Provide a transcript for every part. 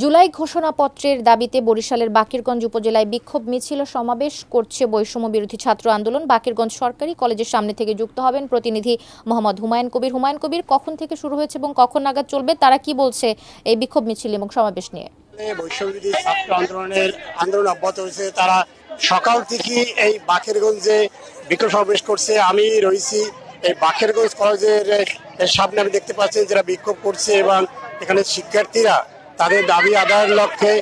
জুলাই ঘোষণাপত্রের দাবিতে বরিশালের বাকেরগঞ্জ উপজেলায় বিক্ষোভ মিছিল ও সমাবেশ করছে বৈষম্য বিরোধী ছাত্র আন্দোলন। বাকেরগঞ্জ সরকারি কলেজের সামনে থেকে যুক্ত হবেন প্রতিনিধি মোহাম্মদ হুমায়ুন কবির। হুমায়ুন কবির, কখন থেকে শুরু হয়েছে এবং কখন নাগাদ চলবে, তারা কি বলছে এই বিক্ষোভ মিছিল এবং সমাবেশ নিয়ে? বৈষম্য বিরোধী ছাত্র আন্দোলন অব্যাহত হয়েছে। তারা সকাল থেকে এই বাকেরগঞ্জে বিক্ষোভ সমাবেশ করছে। আমি রয়েছি এই বাকেরগঞ্জ কলেজের সামনে। আমি দেখতে পাচ্ছি যারা বিক্ষোভ করছে এবং এখানে শিক্ষার্থীরা তাদের দাবি আদায়ের লক্ষ্যে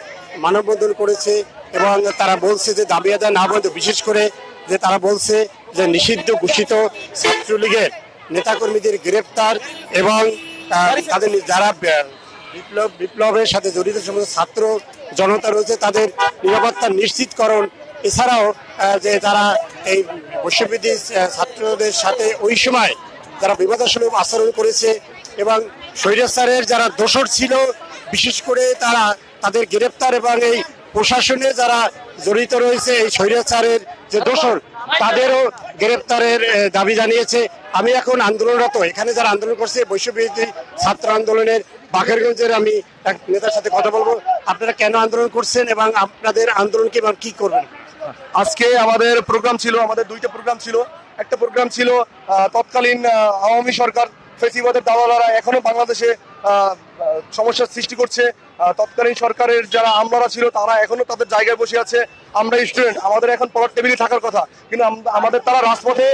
মানববন্ধন করেছে এবং তারা বলছে যে দাবি আদায় না বন্ধ, বিশেষ করে যে তারা বলছে যে নিষিদ্ধ ঘোষিত ছাত্রলীগের নেতাকর্মীদের গ্রেপ্তার এবং তাদের যারা বিপ্লবের সাথে জড়িত সমস্ত ছাত্র জনতা রয়েছে তাদের নিরাপত্তা নিশ্চিতকরণ। এছাড়াও যে তারা এই বৈষম্যবিরোধী ছাত্রদের সাথে ওই সময় যারা বিবাদসুলভ আচরণ করেছে এবং স্বৈরাচারের যারা দোষর ছিল, বিশেষ করে তারা তাদের গ্রেপ্তার এবং এই প্রশাসনে যারা জড়িত রয়েছে এই স্বৈরাচারের যে দোষর তাদেরও গ্রেপ্তারের দাবি জানিয়েছে। আমি এখন আন্দোলনরত, এখানে যারা আন্দোলন করছে বৈষম্যবিরোধী ছাত্র আন্দোলনের বাকেরগঞ্জের আমি এক নেতার সাথে কথা বলবো। আপনারা কেন আন্দোলন করছেন এবং আপনাদের আন্দোলনকে এবং কি করবেন? আজকে আমাদের প্রোগ্রাম ছিল, আমাদের দুইটা প্রোগ্রাম ছিল। একটা প্রোগ্রাম ছিল তৎকালীন আওয়ামী সরকার ফেসিবাদের দালালরা এখনো বাংলাদেশে সমস্যার সৃষ্টি করছে। তৎকালীন সরকারের যারা আমলারা ছিল তারা এখনো তাদের জায়গায় বসে আছে। আমরা স্টুডেন্ট, আমাদের এখন পড়ার টেবিলে থাকার কথা, কিন্তু আমাদের তারা রাজপথে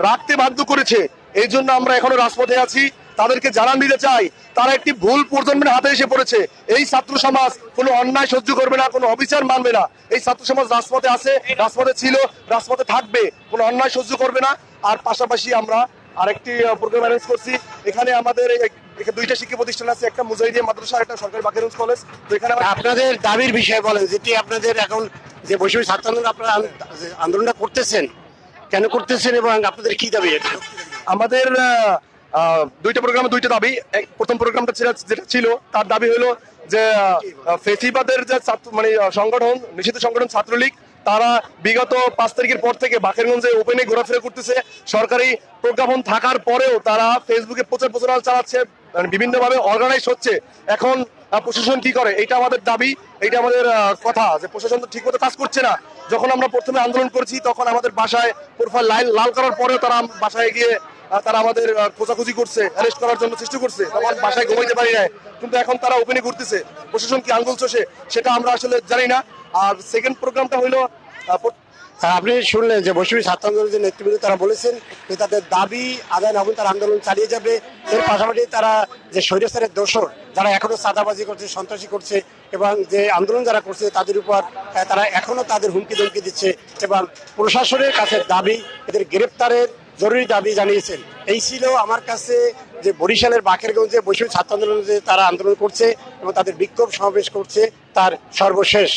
রাখতে বাধ্য করেছে। এই জন্য আমরা এখনো রাজপথে আছি। তাদেরকে জানান দিতে চাই তারা একটি ভুল প্রজন্মের হাতে এসে পড়েছে। এই ছাত্র সমাজ কোনো অন্যায় সহ্য করবে না, কোনো অবিচার মানবে না। এই ছাত্র সমাজ রাজপথে আছে, রাজপথে ছিল, রাজপথে থাকবে, কোনো অন্যায় সহ্য করবে না। আর পাশাপাশি আমরা আরেকটি প্রোগ্রাম অ্যারেঞ্জ করছি। এখানে আমাদের দুইটা শিক্ষা প্রতিষ্ঠান আছে, একটা মুজাহিদিয়া মাদ্রাসা, একটা সরকারি বাকেরগঞ্জ কলেজ। তো এখানে আপনাদের দাবির বিষয়ে বলেন, যেটি আপনাদের এখন যে বৈষম্য ছাত্র আন্দোলন আপনারা আন্দোলনটা করতেছেন, কেন করতেছেন এবং আপনাদের কি দাবি? আমাদের দুইটা প্রোগ্রামে দুইটা দাবি। প্রথম প্রোগ্রামটা যেটা ছিল তার দাবি হলো যে ফেসিবাদের যে সংগঠন, নিষিদ্ধ সংগঠন ছাত্রলীগ, তারা বিগত 5 তারিখের পর থেকে বাকেরগঞ্জে ওপেনে ঘোরাফেরা করতেছে। সরকারি প্রজ্ঞাপন থাকার পরেও তারা ফেসবুকে প্রচার প্রচারণা চালাচ্ছে, বিভিন্ন ভাবে অর্গানাইজ হচ্ছে। এখন প্রশাসন কি করে, এটা আমাদের দাবি, এটা আমাদের কথা যে প্রশাসন তো ঠিক মতো কাজ করছে না। যখন আমরা প্রথমে আন্দোলন করছি তখন আমাদের বাসায় প্রোফাইল লাল করার পরেও তারা বাসায় গিয়ে তারা আমাদের খোঁজাখুঁজি করছে, অ্যারেস্ট করার জন্য চেষ্টা করছে। তখন বাসায় ঘুমাইতে পারি না, কিন্তু এখন তারা ওপেনে ঘুরতেছে। প্রশাসন কি আঙ্গুল চষে সেটা আমরা আসলে জানি না। আর সেকেন্ড প্রোগ্রামটা হইলো আপনি শুনলেন যে বৈষম্য ছাত্র আন্দোলনের যে নেতৃবৃন্দ তারা বলেছেন যে তাদের দাবি আদায় না হলে তারা আন্দোলন চালিয়ে যাবে। এর পাশাপাশি তারা যে স্বৈরাচারের দোষর যারা এখনো চাঁদাবাজি করছে, সন্ত্রাসী করছে এবং যে আন্দোলন যারা করছে তাদের উপর তারা এখনো তাদের হুমকি ধমকি দিচ্ছে এবং প্রশাসনের কাছে দাবি এদের গ্রেপ্তারের জরুরি দাবি জানিয়েছেন। এই ছিল আমার কাছে যে বরিশালের বাকেরগঞ্জে বৈষম্য ছাত্র আন্দোলন যে তারা আন্দোলন করছে এবং তাদের বিক্ষোভ সমাবেশ করছে তার সর্বশেষ।